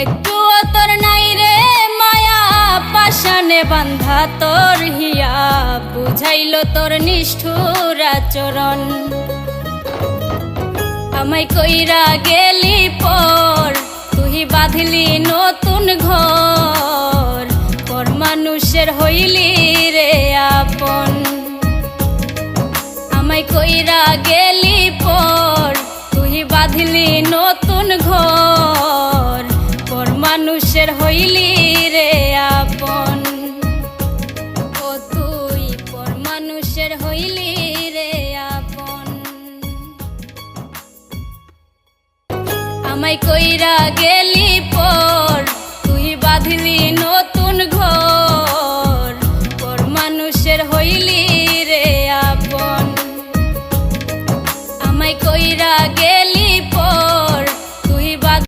একটুও তোর নাই রে মায়া, পাশানে বান্ধা তোর হিয়া, বুঝাইল তোর নিষ্ঠুর আচরণ। আমায় কইরা গেলি পর, তুই বাঁধলি নতুন ঘর, পর মানুষের হইলি রে আপন। আমায় কইরা গেলি পর, তুই বাঁধলি নতুন ঘর, পর মানুষের হইলি রে আপন। ও তুই পর মানুষের হইলি রে আপন। আমায় কইরা গেলি পর, তুই বাঁধলি নতুন ঘর,